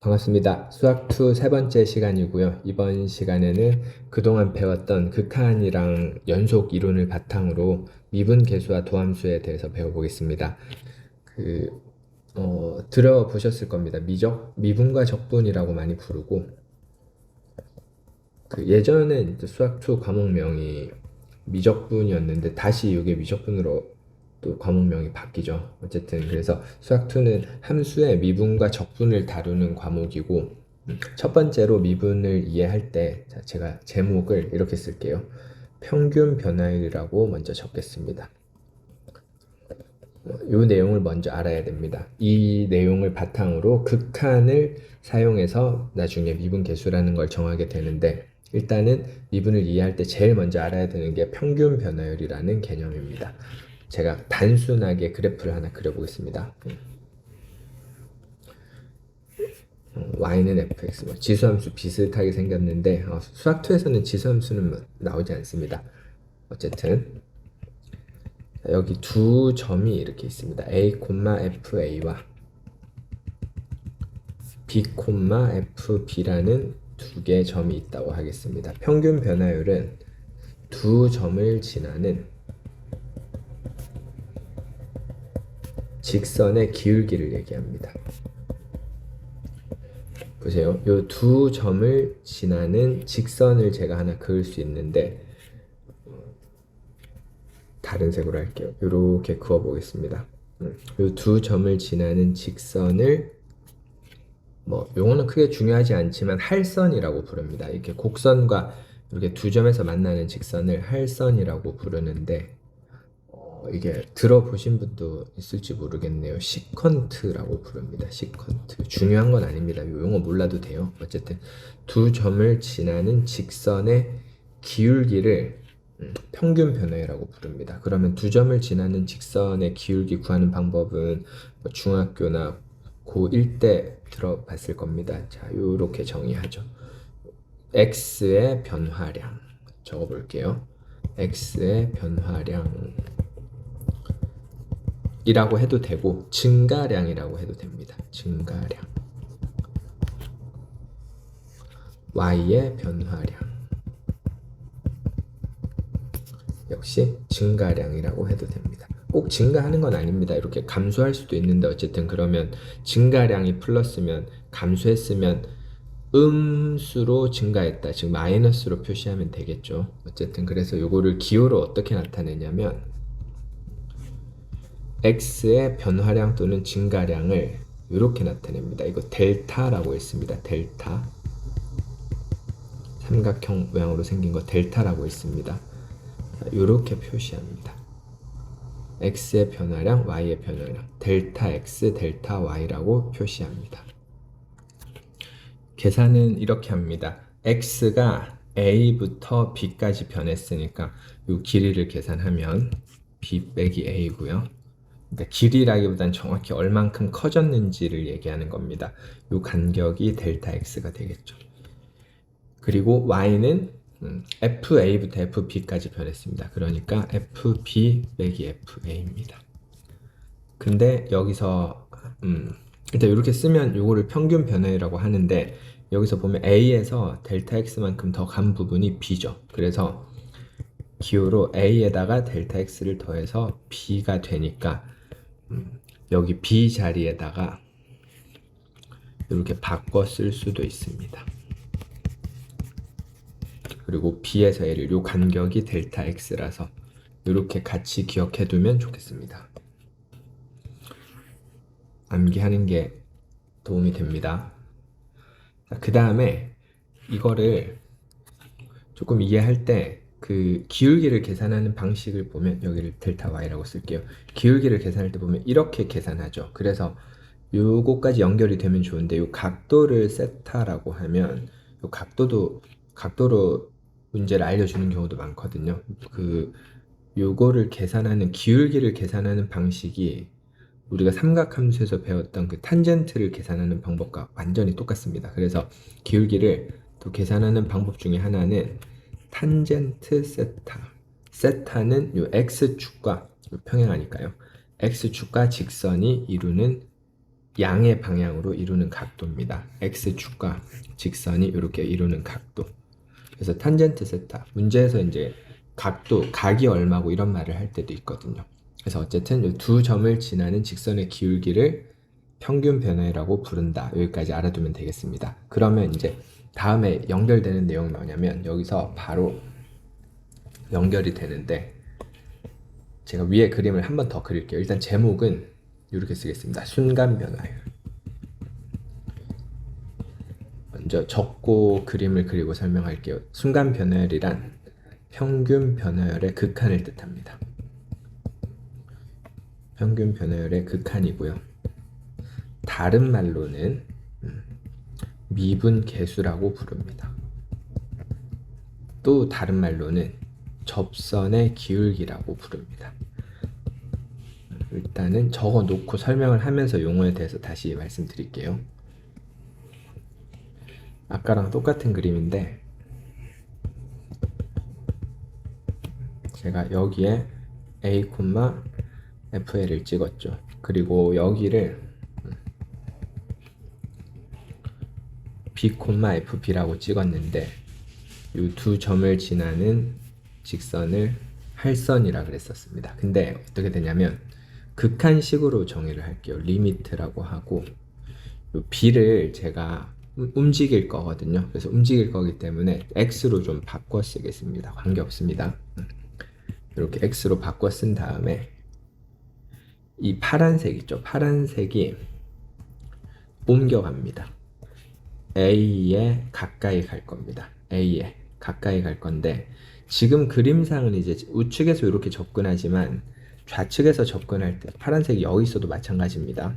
반갑습니다. 수학2 세 번째 시간이고요. 이번 시간에는 그동안 배웠던 극한이랑 연속 이론을 바탕으로 미분계수와 도함수에 대해서 배워보겠습니다. 들어보셨을 겁니다. 미분과 적분이라고 많이 부르고, 예전에 수학2 과목명이 미적분이었는데 다시 이게 미적분으로 또 과목명이 바뀌죠. 어쨌든 그래서 수학2는 함수의 미분과 적분을 다루는 과목이고, 첫 번째로 미분을 이해할 때 제가 제목을 이렇게 쓸게요. 평균 변화율이라고 먼저 적겠습니다. 이 내용을 먼저 알아야 됩니다. 이 내용을 바탕으로 극한을 사용해서 나중에 미분계수라는 걸 정하게 되는데, 일단은 미분을 이해할 때 제일 먼저 알아야 되는 게 평균 변화율이라는 개념입니다. 제가 단순하게 그래프를 하나 그려보겠습니다. y는 fx, 지수함수 비슷하게 생겼는데 수학2에서는 지수함수는 나오지 않습니다. 어쨌든 여기 두 점이 이렇게 있습니다. a, fa와 b, fb라는 두 개의 점이 있다고 하겠습니다. 평균 변화율은 두 점을 지나는 직선의 기울기를 얘기합니다. 보세요. 이 두 점을 지나는 직선을 제가 하나 그을 수 있는데, 다른 색으로 할게요. 이렇게 그어 보겠습니다. 이 두 점을 지나는 직선을 용어는 크게 중요하지 않지만 할선이라고 부릅니다. 이렇게 곡선과 이렇게 두 점에서 만나는 직선을 할선이라고 부르는데, 이게 들어보신 분도 있을지 모르겠네요. 시컨트라고 부릅니다. 시컨트. 중요한 건 아닙니다. 이 용어 몰라도 돼요. 어쨌든 두 점을 지나는 직선의 기울기를 평균 변화율이라고 부릅니다. 그러면 두 점을 지나는 직선의 기울기 구하는 방법은 중학교나 고1 때 들어봤을 겁니다. 자, 요렇게 정의하죠. x의 변화량 적어볼게요. x의 변화량 이라고 해도 되고 증가량이라고 해도 됩니다. 증가량. y의 변화량 역시 증가량이라고 해도 됩니다. 꼭 증가하는 건 아닙니다. 이렇게 감소할 수도 있는데, 어쨌든 그러면 증가량이 플러스면 감소했으면 음수로 증가했다, 즉 마이너스로 표시하면 되겠죠. 어쨌든 그래서 요거를 기호로 어떻게 나타내냐면 x의 변화량 또는 증가량을 이렇게 나타냅니다. 이거 델타라고 했습니다. 델타. 삼각형 모양으로 생긴 거 델타라고 했습니다. 이렇게 표시합니다. x의 변화량, y의 변화량, 델타 x, 델타 y라고 표시합니다. 계산은 이렇게 합니다. x가 a부터 b까지 변했으니까 이 길이를 계산하면 b 빼기 a고요. 그러니까 길이라기보단 정확히 얼만큼 커졌는지를 얘기하는 겁니다. 이 간격이 델타 x가 되겠죠. 그리고 y는 fa부터 fb까지 변했습니다. 그러니까 fb 빼기 fa입니다. 근데 여기서 일단 이렇게 쓰면 이거를 평균 변화율이라고 하는데, 여기서 보면 a에서 델타 x만큼 더 간 부분이 b죠. 그래서 기호로 a에다가 델타 x를 더해서 b가 되니까 여기 b 자리에다가 이렇게 바꿔 쓸 수도 있습니다. 그리고 b에서 a를, 요 간격이 델타 x라서 이렇게 같이 기억해 두면 좋겠습니다. 암기하는 게 도움이 됩니다. 그 다음에 이거를 조금 이해할 때 그 기울기를 계산하는 방식을 보면, 여기를 델타 y라고 쓸게요. 기울기를 계산할 때 보면 이렇게 계산하죠. 그래서 요거까지 연결이 되면 좋은데, 요 각도를 세타라고 하면 요 각도로 문제를 알려주는 경우도 많거든요. 요거를 계산하는, 기울기를 계산하는 방식이 우리가 삼각함수에서 배웠던 그 탄젠트를 계산하는 방법과 완전히 똑같습니다. 그래서 기울기를 또 계산하는 방법 중에 하나는 탄젠트 세타. 세타는 요 x축과 평행하니까요. x축과 직선이 이루는 양의 방향으로 이루는 각도입니다. x축과 직선이 이렇게 이루는 각도. 그래서 탄젠트 세타. 문제에서 이제 각도, 각이 얼마고 이런 말을 할 때도 있거든요. 그래서 어쨌든 이 두 점을 지나는 직선의 기울기를 평균 변화율이라고 부른다. 여기까지 알아두면 되겠습니다. 그러면 이제 다음에 연결되는 내용이 뭐냐면 여기서 바로 연결이 되는데 제가 위에 그림을 한 번 더 그릴게요. 일단 제목은 이렇게 쓰겠습니다. 순간 변화율. 먼저 적고 그림을 그리고 설명할게요. 순간 변화율이란 평균 변화율의 극한을 뜻합니다. 평균 변화율의 극한이고요. 다른 말로는 미분 계수라고 부릅니다. 또 다른 말로는 접선의 기울기라고 부릅니다. 일단은 적어 놓고 설명을 하면서 용어에 대해서 다시 말씀드릴게요. 아까랑 똑같은 그림인데 제가 여기에 A, FL을 찍었죠. 그리고 여기를 B, FB라고 찍었는데 이 두 점을 지나는 직선을 할선이라 그랬었습니다. 근데 어떻게 되냐면 극한식으로 정의를 할게요. 리미트라고 하고 이 B를 제가 움직일 거거든요. 그래서 움직일 거기 때문에 X로 좀 바꿔 쓰겠습니다. 관계없습니다. 이렇게 X로 바꿔 쓴 다음에 이 파란색 있죠? 파란색이 옮겨갑니다. A에 가까이 갈 겁니다. A에 가까이 갈 건데 지금 그림상은 이제 우측에서 이렇게 접근하지만 좌측에서 접근할 때 파란색이 여기 있어도 마찬가지입니다.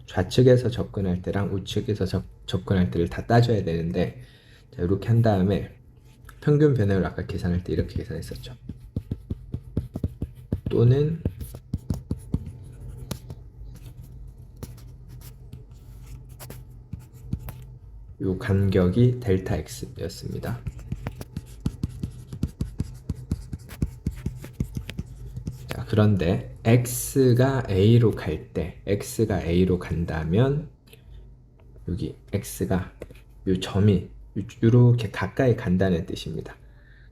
좌측에서 접근할 때랑 우측에서 접근할 때를 다 따져야 되는데 자, 이렇게 한 다음에 평균 변화율 아까 계산할 때 이렇게 계산했었죠. 또는 요 간격이 델타 x였습니다. 자, 그런데 x가 a로 갈 때, x가 a로 간다면 여기 x가 요 점이 이렇게 가까이 간다는 뜻입니다.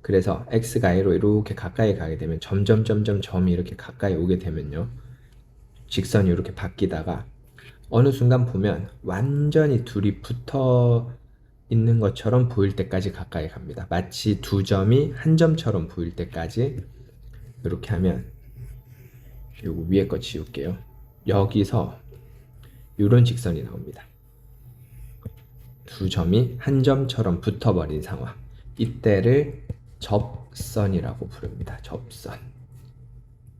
그래서 x가 a로 이렇게 가까이 가게 되면 점점 점이 이렇게 가까이 오게 되면요. 직선이 이렇게 바뀌다가 어느 순간 보면 완전히 둘이 붙어 있는 것처럼 보일 때까지 가까이 갑니다. 마치 두 점이 한 점처럼 보일 때까지 이렇게 하면 요거 위에 거 지울게요. 여기서 이런 직선이 나옵니다. 두 점이 한 점처럼 붙어버린 상황. 이때를 접선이라고 부릅니다. 접선.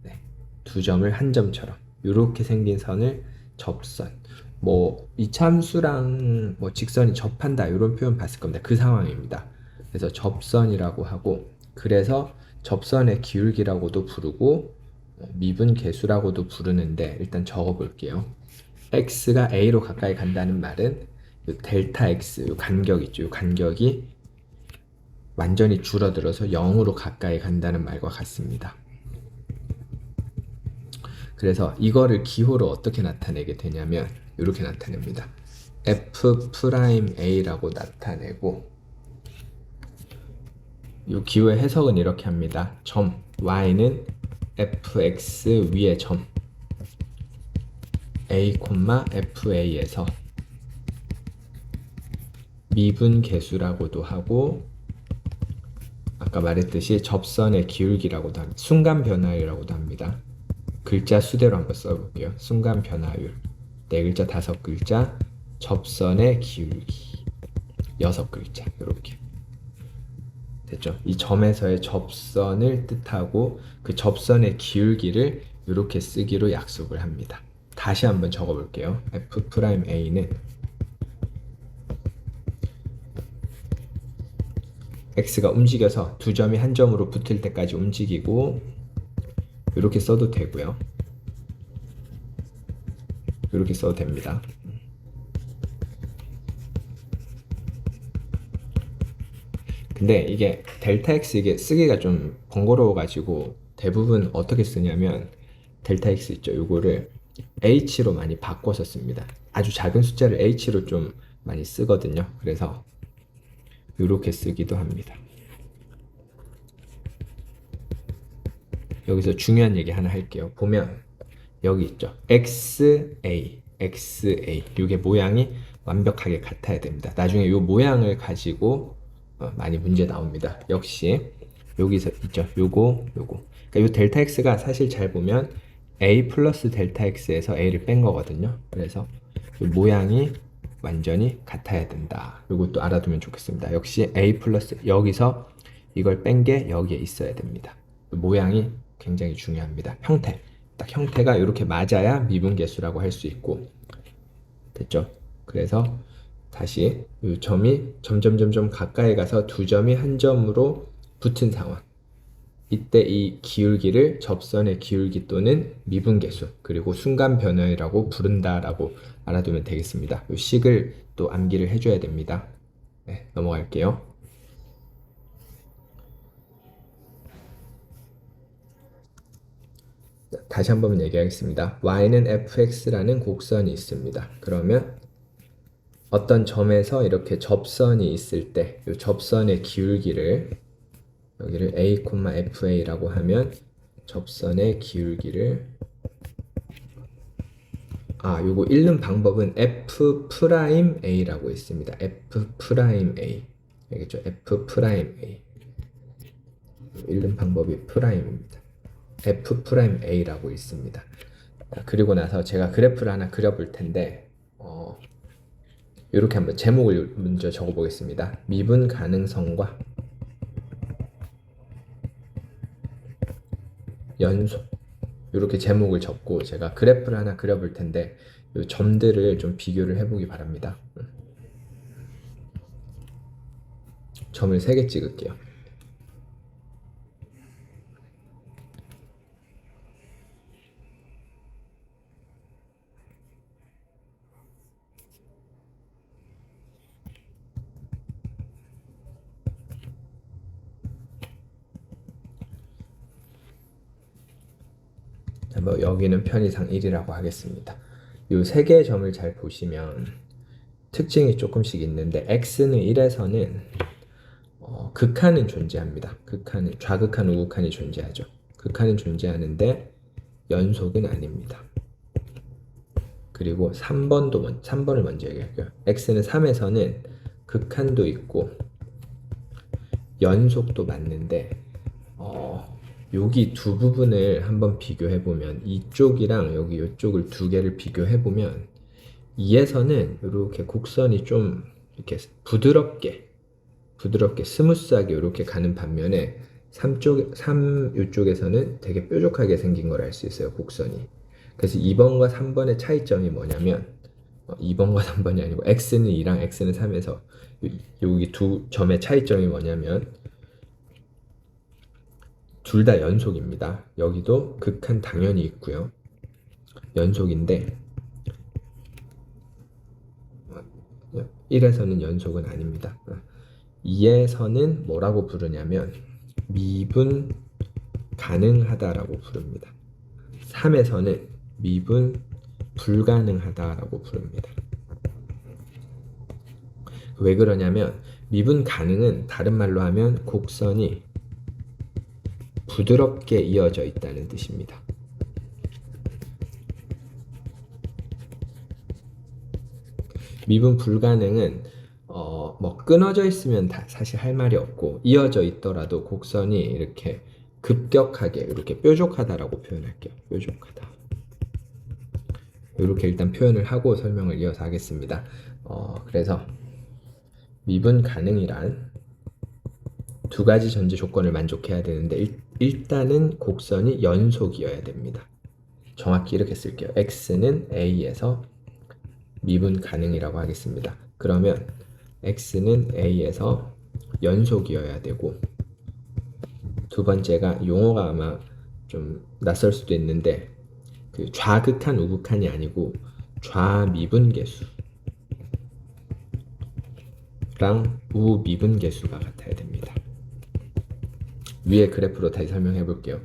네. 두 점을 한 점처럼 이렇게 생긴 선을 접선. 뭐 이참수랑 뭐 직선이 접한다 이런 표현 봤을 겁니다. 그 상황입니다. 그래서 접선이라고 하고 그래서 접선의 기울기라고도 부르고 미분 계수라고도 부르는데 일단 적어 볼게요. x가 a로 가까이 간다는 말은 요 델타 x 요 간격 있죠. 요 간격이 완전히 줄어들어서 0으로 가까이 간다는 말과 같습니다. 그래서 이거를 기호로 어떻게 나타내게 되냐면 이렇게 나타냅니다. F'A라고 나타내고 이 기호의 해석은 이렇게 합니다. 점 Y는 fx 위의 점 A, FA에서 미분 계수라고도 하고 아까 말했듯이 접선의 기울기라고도 합니다. 순간 변화율이라고도 합니다. 글자 수대로 한번 써볼게요. 순간 변화율 4글자 5글자 접선의 기울기 6글자 이렇게 됐죠? 이 점에서의 접선을 뜻하고 그 접선의 기울기를 이렇게 쓰기로 약속을 합니다. 다시 한번 적어볼게요. F'A는 x가 움직여서 두 점이 한 점으로 붙을 때까지 움직이고 이렇게 써도 되고요. 이렇게 써도 됩니다. 근데 이게 델타 x 이게 쓰기가 좀 번거로워 가지고 대부분 어떻게 쓰냐면 델타 x 있죠. 요거를 h로 많이 바꿔서 씁니다. 아주 작은 숫자를 h로 좀 많이 쓰거든요. 그래서 이렇게 쓰기도 합니다. 여기서 중요한 얘기 하나 할게요. 보면 여기 있죠. XA, XA. 이게 모양이 완벽하게 같아야 됩니다. 나중에 이 모양을 가지고 많이 문제 나옵니다. 역시 여기서 있죠. 요거. 그러니까 이 델타 X가 사실 잘 보면 A 플러스 델타 X에서 A를 뺀 거거든요. 그래서 이 모양이 완전히 같아야 된다. 이것도 알아두면 좋겠습니다. 역시 A 플러스 여기서 이걸 뺀 게 여기에 있어야 됩니다. 모양이 굉장히 중요합니다. 형태. 딱 형태가 이렇게 맞아야 미분계수라고 할 수 있고 됐죠? 그래서 다시 이 점이 점점 가까이 가서 두 점이 한 점으로 붙은 상황. 이때 이 기울기를 접선의 기울기 또는 미분계수 그리고 순간 변형이라고 부른다라고 알아두면 되겠습니다. 이 식을 또 암기를 해줘야 됩니다. 네, 넘어갈게요. 다시 한번 얘기하겠습니다. y는 fx라는 곡선이 있습니다. 그러면 어떤 점에서 이렇게 접선이 있을 때 이 접선의 기울기를 여기를 a, fa라고 하면 접선의 기울기를 요거 읽는 방법은 f'a라고 있습니다. f'a 알겠죠? f'a 읽는 방법이 프라임입니다. f'a라고 있습니다. 그리고 나서 제가 그래프를 하나 그려볼 텐데 이렇게 한번 제목을 먼저 적어보겠습니다. 미분 가능성과 연속 이렇게 제목을 적고 제가 그래프를 하나 그려볼 텐데 이 점들을 좀 비교를 해보기 바랍니다. 점을 3개 찍을게요. 뭐 여기는 편의상 1이라고 하겠습니다. 이 3개의 점을 잘 보시면 특징이 조금씩 있는데 x는 1에서는 극한은 존재합니다. 극한은 좌극한, 우극한이 존재하죠. 극한은 존재하는데 연속은 아닙니다. 그리고 3번을 먼저 얘기할게요. x는 3에서는 극한도 있고 연속도 맞는데 여기 두 부분을 한번 비교해 보면 이쪽이랑 여기 이쪽을 두 개를 비교해 보면 2에서는 이렇게 곡선이 좀 이렇게 부드럽게 스무스하게 이렇게 가는 반면에 3 이쪽에서는 되게 뾰족하게 생긴 걸 알 수 있어요. 곡선이. 그래서 2번과 3번의 차이점이 뭐냐면 2번과 3번이 아니고 x는 2랑 x는 3에서 여기 두 점의 차이점이 뭐냐면 둘 다 연속입니다. 여기도 극한 당연히 있고요. 연속인데 1에서는 연속은 아닙니다. 2에서는 뭐라고 부르냐면 미분 가능하다라고 부릅니다. 3에서는 미분 불가능하다라고 부릅니다. 왜 그러냐면 미분 가능은 다른 말로 하면 곡선이 부드럽게 이어져 있다는 뜻입니다. 미분 불가능은 뭐 끊어져 있으면 사실 할 말이 없고 이어져 있더라도 곡선이 이렇게 급격하게 이렇게 뾰족하다라고 표현할게요. 뾰족하다. 이렇게 일단 표현을 하고 설명을 이어서 하겠습니다. 그래서 미분 가능이란 두 가지 전제 조건을 만족해야 되는데 일단은 곡선이 연속이어야 됩니다. 정확히 이렇게 쓸게요. x는 a에서 미분 가능이라고 하겠습니다. 그러면 x는 a에서 연속이어야 되고 두 번째가 용어가 아마 좀 낯설 수도 있는데 그 좌극한 우극한이 아니고 좌미분계수랑 우미분계수가 같아야 됩니다. 위에 그래프로 다시 설명해 볼게요.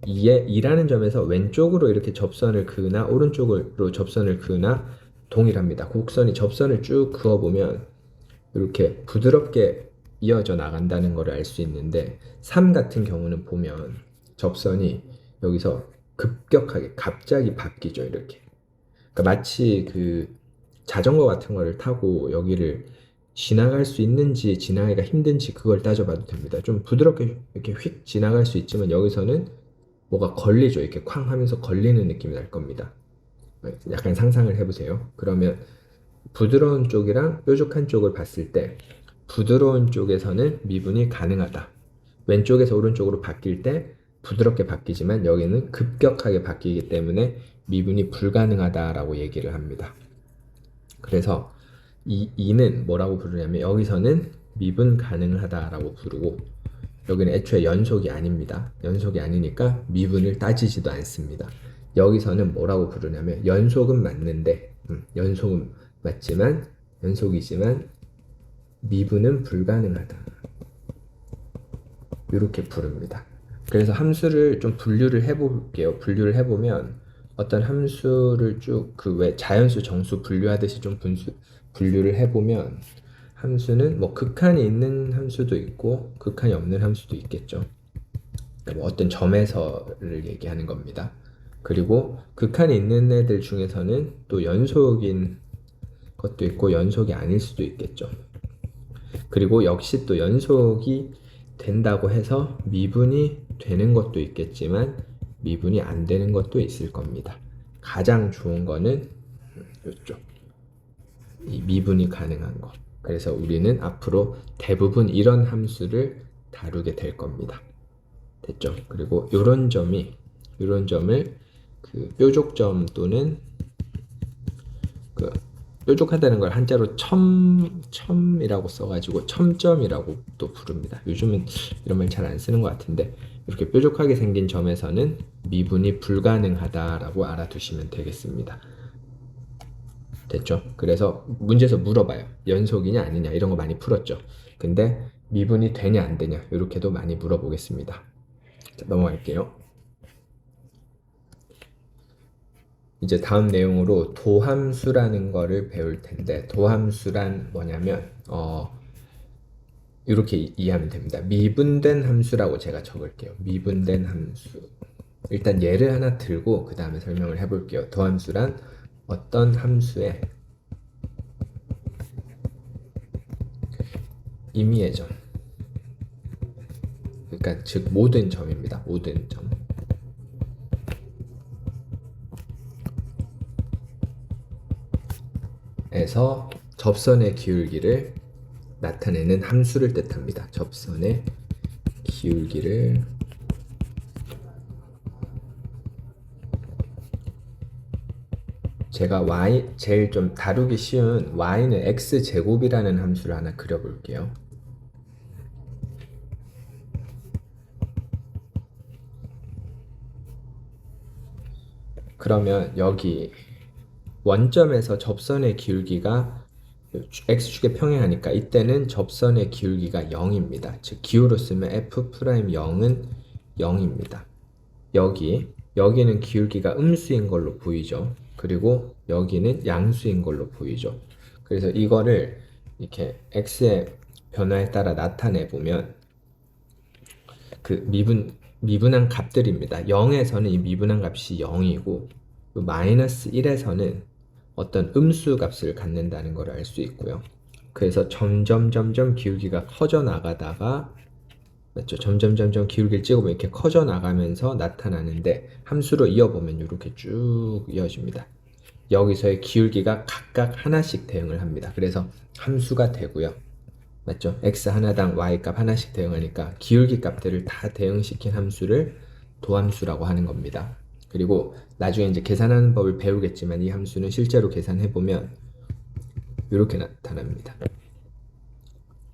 2라는 점에서 왼쪽으로 이렇게 접선을 그으나 오른쪽으로 접선을 그으나 동일합니다. 곡선이 접선을 쭉 그어보면 이렇게 부드럽게 이어져 나간다는 것을 알 수 있는데 3 같은 경우는 보면 접선이 여기서 급격하게 갑자기 바뀌죠. 이렇게. 그러니까 마치 그 자전거 같은 거를 타고 여기를 지나갈 수 있는지 지나가기가 힘든지 그걸 따져봐도 됩니다. 좀 부드럽게 이렇게 휙 지나갈 수 있지만 여기서는 뭐가 걸리죠. 이렇게 쾅 하면서 걸리는 느낌이 날 겁니다. 약간 상상을 해보세요. 그러면 부드러운 쪽이랑 뾰족한 쪽을 봤을 때 부드러운 쪽에서는 미분이 가능하다. 왼쪽에서 오른쪽으로 바뀔 때 부드럽게 바뀌지만 여기는 급격하게 바뀌기 때문에 미분이 불가능하다라고 얘기를 합니다. 그래서 이 2는 뭐라고 부르냐면 여기서는 미분 가능하다라고 부르고 여기는 애초에 연속이 아닙니다. 연속이 아니니까 미분을 따지지도 않습니다. 여기서는 뭐라고 부르냐면 연속은 맞는데 연속은 맞지만 연속이지만 미분은 불가능하다. 이렇게 부릅니다. 그래서 함수를 좀 분류를 해볼게요. 분류를 해보면 어떤 함수를 쭉 그 왜 자연수 정수 분류하듯이 좀 분류를 해보면 함수는 뭐 극한이 있는 함수도 있고 극한이 없는 함수도 있겠죠. 그러니까 뭐 어떤 점에서를 얘기하는 겁니다. 그리고 극한이 있는 애들 중에서는 또 연속인 것도 있고 연속이 아닐 수도 있겠죠. 그리고 역시 또 연속이 된다고 해서 미분이 되는 것도 있겠지만 미분이 안 되는 것도 있을 겁니다. 가장 좋은 거는 이쪽. 이 미분이 가능한 거. 그래서 우리는 앞으로 대부분 이런 함수를 다루게 될 겁니다. 됐죠? 그리고 이런 점을 그 뾰족점 또는 그 뾰족하다는 걸 한자로 첨이라고 써가지고 첨점이라고 또 부릅니다. 요즘은 이런 말 잘 안 쓰는 것 같은데 이렇게 뾰족하게 생긴 점에서는 미분이 불가능하다라고 알아두시면 되겠습니다. 됐죠? 그래서 문제에서 물어봐요. 연속이냐 아니냐 이런 거 많이 풀었죠. 근데 미분이 되냐 안 되냐 이렇게도 많이 물어보겠습니다. 자, 넘어갈게요. 이제 다음 내용으로 도함수라는 거를 배울 텐데 도함수란 뭐냐면 이렇게 이해하면 됩니다. 미분된 함수라고 제가 적을게요. 미분된 함수. 일단 예를 하나 들고 그 다음에 설명을 해볼게요. 도함수란 어떤 함수의 임의의 점, 그러니까 즉 모든 점입니다. 모든 점. 에서 접선의 기울기를 나타내는 함수를 뜻합니다. 접선의 기울기를 제가 제일 좀 다루기 쉬운 y는 x제곱이라는 함수를 하나 그려볼게요. 그러면 여기 원점에서 접선의 기울기가 x축에 평행하니까 이때는 접선의 기울기가 0입니다. 즉 기호로 쓰면 f'0은 0입니다. 여기는 기울기가 음수인 걸로 보이죠. 그리고 여기는 양수인 걸로 보이죠. 그래서 이거를 이렇게 x의 변화에 따라 나타내 보면 그 미분한 값들입니다. 0에서는 이 미분한 값이 0이고 마이너스 1에서는 어떤 음수 값을 갖는다는 걸 알 수 있고요. 그래서 점점 기울기가 커져 나가다가 맞죠? 점점 기울기를 찍어보면 이렇게 커져 나가면서 나타나는데 함수로 이어보면 이렇게 쭉 이어집니다. 여기서의 기울기가 각각 하나씩 대응을 합니다. 그래서 함수가 되고요. 맞죠? x 하나당 y 값 하나씩 대응하니까 기울기 값들을 다 대응시킨 함수를 도함수라고 하는 겁니다. 그리고 나중에 이제 계산하는 법을 배우겠지만 이 함수는 실제로 계산해보면 이렇게 나타납니다.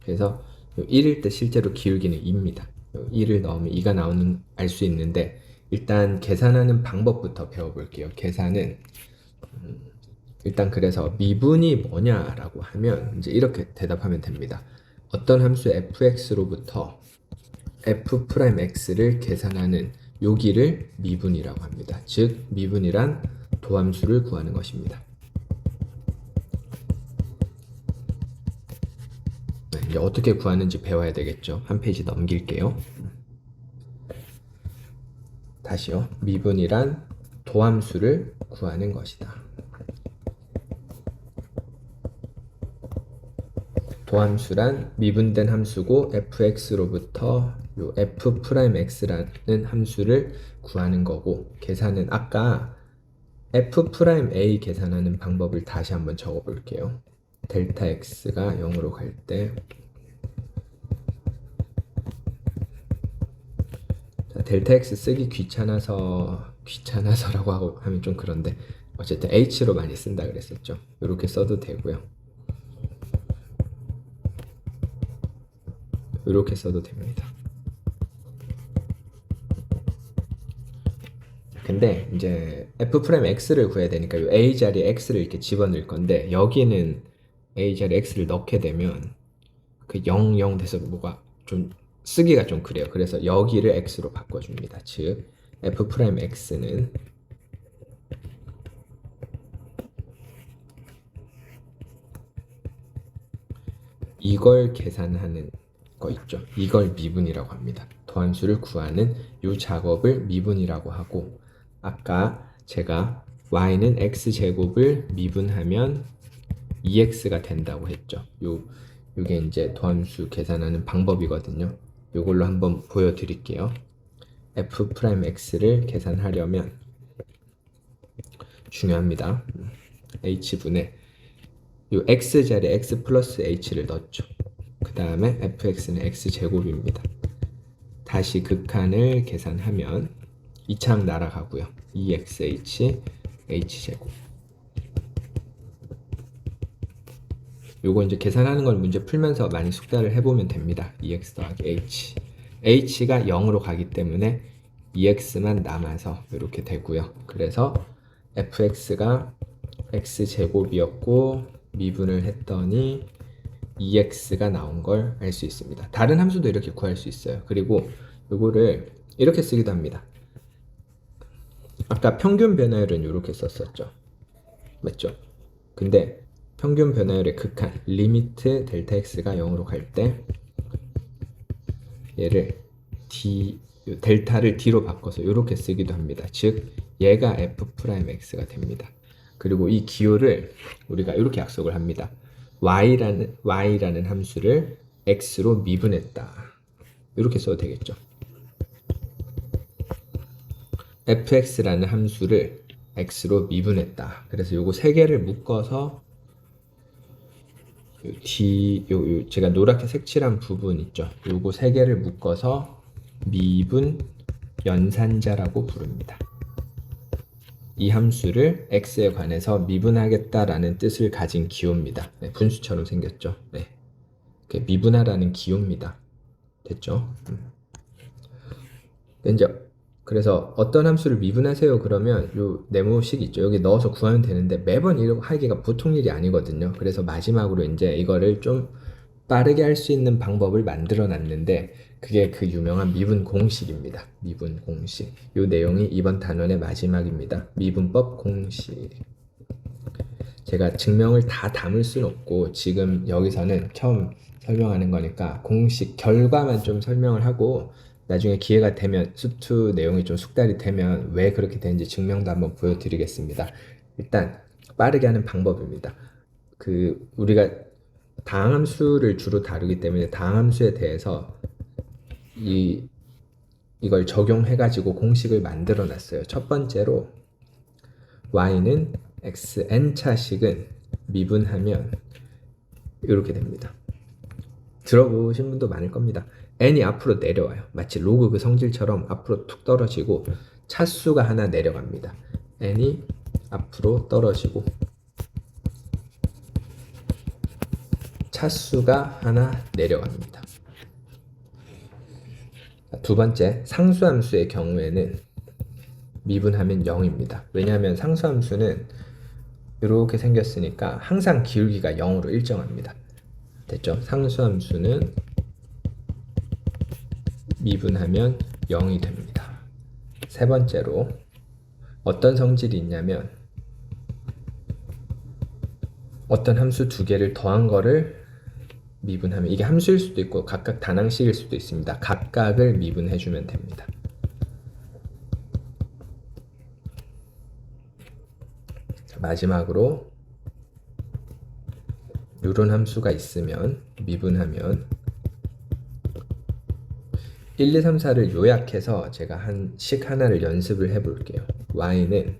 그래서 1일 때 실제로 기울기는 2입니다. 1을 넣으면 2가 나오는 알 수 있는데 일단 계산하는 방법부터 배워볼게요. 계산은 일단 그래서 미분이 뭐냐라고 하면 이제 이렇게 대답하면 됩니다. 어떤 함수 fx로부터 f'x를 계산하는 여기를 미분이라고 합니다. 즉 미분이란 도함수를 구하는 것입니다. 네, 이제 어떻게 구하는지 배워야 되겠죠. 한 페이지 넘길게요. 다시요. 미분이란 도함수를 구하는 것이다. 도함수란 미분된 함수고 fx로부터 요 f'x라는 함수를 구하는 거고, 계산은 아까 f'a 계산하는 방법을 다시 한번 적어 볼게요. 델타 x가 0으로 갈 때 델타 x 쓰기 귀찮아서라고 하면 좀 그런데 어쨌든 h로 많이 쓴다 그랬었죠. 이렇게 써도 되고요. 이렇게 써도 됩니다. 근데 이제 f'x를 구해야 되니까 이 a 자리에 x를 이렇게 집어넣을 건데, 여기는 a 자리에 x를 넣게 되면 그 0, 0 돼서 뭐가 좀 쓰기가 좀 그래요. 그래서 여기를 x로 바꿔줍니다. 즉 f'x는 이걸 계산하는 거 있죠. 이걸 미분이라고 합니다. 도함수를 구하는 이 작업을 미분이라고 하고, 아까 제가 y는 x제곱을 미분하면 2x가 된다고 했죠. 요게 이제 도함수 계산하는 방법이거든요. 요걸로 한번 보여드릴게요. f'x를 계산하려면 중요합니다. h분의 요 x자리에 x 플러스 h를 넣었죠. 그 다음에 fx는 x제곱입니다. 다시 극한을 계산하면 2차항 날아가고요. 2xh h제곱. 요거 이제 계산하는 걸 문제 풀면서 많이 숙달을 해보면 됩니다. 2x 더하기 h. h가 0으로 가기 때문에 2x만 남아서 이렇게 되고요. 그래서 fx가 x제곱이었고 미분을 했더니 2x가 나온 걸 알 수 있습니다. 다른 함수도 이렇게 구할 수 있어요. 그리고 이거를 이렇게 쓰기도 합니다. 아까 평균 변화율은 이렇게 썼었죠. 맞죠? 근데 평균 변화율의 극한 리미트 델타 x가 0으로 갈 때 얘를 델타를 d로 바꿔서 이렇게 쓰기도 합니다. 즉 얘가 f'x가 됩니다. 그리고 이 기호를 우리가 이렇게 약속을 합니다. y라는 함수를 x로 미분했다. 이렇게 써도 되겠죠. fx라는 함수를 x로 미분했다. 그래서 요거 세 개를 묶어서 제가 노랗게 색칠한 부분 있죠. 요거 세 개를 묶어서 미분 연산자라고 부릅니다. 이 함수를 x에 관해서 미분하겠다라는 뜻을 가진 기호입니다. 네, 분수처럼 생겼죠. 네. 미분하라는 기호입니다. 됐죠? 이제 그래서 어떤 함수를 미분하세요 그러면 요 네모식 있죠. 여기 넣어서 구하면 되는데 매번 이렇게 하기가 보통 일이 아니거든요. 그래서 마지막으로 이제 이거를 좀 빠르게 할 수 있는 방법을 만들어 놨는데, 그게 그 유명한 미분 공식입니다. 미분 공식. 요 내용이 이번 단원의 마지막입니다. 미분법 공식. 제가 증명을 다 담을 수는 없고 지금 여기서는 처음 설명하는 거니까 공식 결과만 좀 설명을 하고, 나중에 기회가 되면 수투 내용이 좀 숙달이 되면 왜 그렇게 되는지 증명도 한번 보여드리겠습니다. 일단 빠르게 하는 방법입니다. 우리가 다항함수를 주로 다루기 때문에 다항함수에 대해서 이걸 적용해가지고 공식을 만들어 놨어요. 첫 번째로 y는 xn차식은 미분하면 이렇게 됩니다. 들어보신 분도 많을 겁니다. n이 앞으로 내려와요. 마치 로그 그 성질처럼 앞으로 툭 떨어지고 차수가 하나 내려갑니다. n이 앞으로 떨어지고 차수가 하나 내려갑니다. 두 번째, 상수함수의 경우에는 미분하면 0입니다. 왜냐하면 상수함수는 이렇게 생겼으니까 항상 기울기가 0으로 일정합니다. 됐죠? 상수함수는 미분하면 0이 됩니다. 세 번째로 어떤 성질이 있냐면 어떤 함수 두 개를 더한 거를 미분하면 이게 함수일 수도 있고 각각 단항식일 수도 있습니다. 각각을 미분해주면 됩니다. 마지막으로 이런 함수가 있으면 미분하면 1, 2, 3, 4를 요약해서 제가 식 하나를 연습을 해볼게요. y는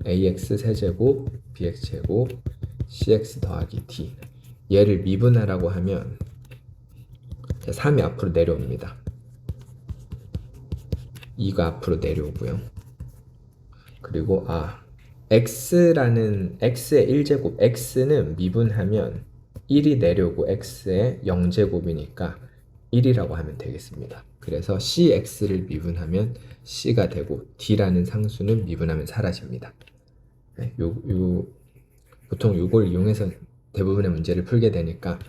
ax 세제곱 bx제곱 cx 더하기 d 얘를 미분하라고 하면 3이 앞으로 내려옵니다. 2가 앞으로 내려오고요. 그리고 x의 1제곱 x는 미분하면 1이 내려오고 x의 0제곱이니까 1이라고 하면 되겠습니다. 그래서 cx를 미분하면 c가 되고 d라는 상수는 미분하면 사라집니다. 보통 이걸 이용해서 대부분의 문제를 풀게 되니까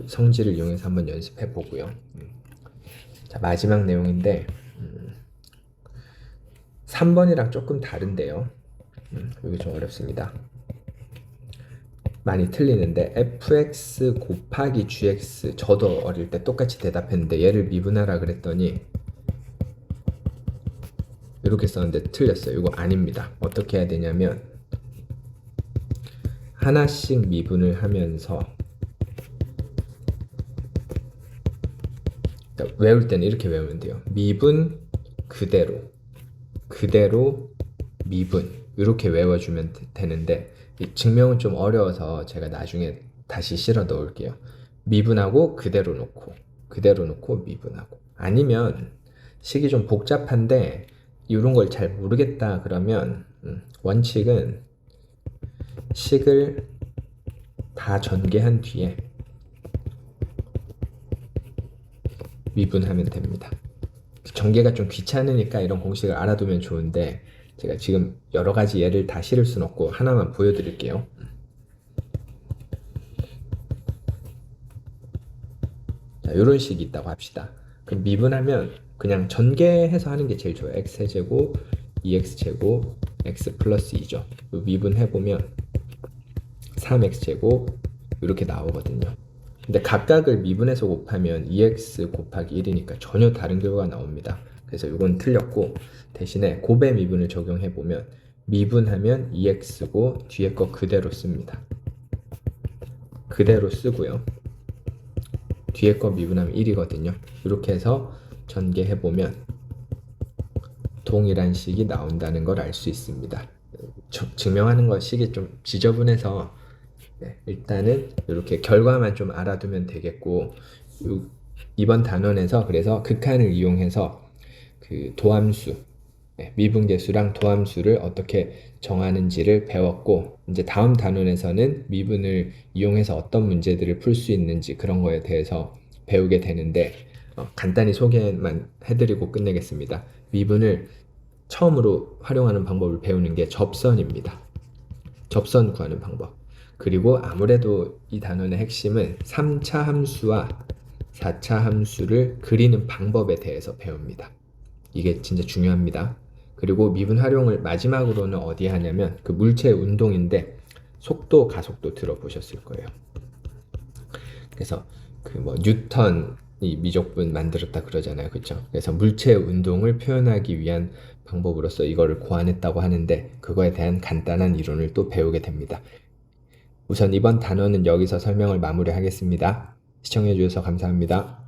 성질을 이용해서 한번 연습해 보고요. 자, 마지막 내용인데 3번이랑 조금 다른데요. 여기 좀 어렵습니다. 많이 틀리는데 fx 곱하기 gx 저도 어릴 때 똑같이 대답했는데 얘를 미분하라 그랬더니 이렇게 썼는데 틀렸어요. 이거 아닙니다. 어떻게 해야 되냐면 하나씩 미분을 하면서 그러니까 외울 때는 이렇게 외우면 돼요. 미분 그대로 미분 이렇게 외워주면 되는데 증명은 좀 어려워서 제가 나중에 다시 실어 넣을게요. 미분하고 그대로 놓고 미분하고 아니면 식이 좀 복잡한데 이런 걸 잘 모르겠다 그러면 원칙은 식을 다 전개한 뒤에 미분하면 됩니다. 전개가 좀 귀찮으니까 이런 공식을 알아두면 좋은데 제가 지금 여러 가지 예를 다 실을 수는 없고 하나만 보여드릴게요. 자, 이런 식이 있다고 합시다. 그럼 미분하면 그냥 전개해서 하는 게 제일 좋아요. x제곱 2x제곱 x 플러스 2죠. 미분해보면 3x제곱 이렇게 나오거든요. 근데 각각을 미분해서 곱하면 2x 곱하기 1이니까 전혀 다른 결과가 나옵니다. 그래서 이건 틀렸고 대신에 곱의 미분을 적용해보면 미분하면 2x고 뒤에 거 그대로 씁니다. 그대로 쓰고요. 뒤에 거 미분하면 1이거든요. 이렇게 해서 전개해보면 동일한 식이 나온다는 걸 알 수 있습니다. 증명하는 거 식이 좀 지저분해서 일단은 이렇게 결과만 좀 알아두면 되겠고 이번 단원에서 그래서 극한을 이용해서 그 도함수 미분계수랑 도함수를 어떻게 정하는지를 배웠고 이제 다음 단원에서는 미분을 이용해서 어떤 문제들을 풀 수 있는지 그런 거에 대해서 배우게 되는데 간단히 소개만 해드리고 끝내겠습니다. 미분을 처음으로 활용하는 방법을 배우는 게 접선입니다. 접선 구하는 방법. 그리고 아무래도 이 단원의 핵심은 3차 함수와 4차 함수를 그리는 방법에 대해서 배웁니다. 이게 진짜 중요합니다. 그리고 미분 활용을 마지막으로는 어디에 하냐면 그 물체의 운동인데 속도, 가속도 들어보셨을 거예요. 그래서 그 뉴턴이 미적분 만들었다 그러잖아요. 그렇죠? 그래서 물체의 운동을 표현하기 위한 방법으로서 이거를 고안했다고 하는데 그거에 대한 간단한 이론을 또 배우게 됩니다. 우선 이번 단원은 여기서 설명을 마무리하겠습니다. 시청해 주셔서 감사합니다.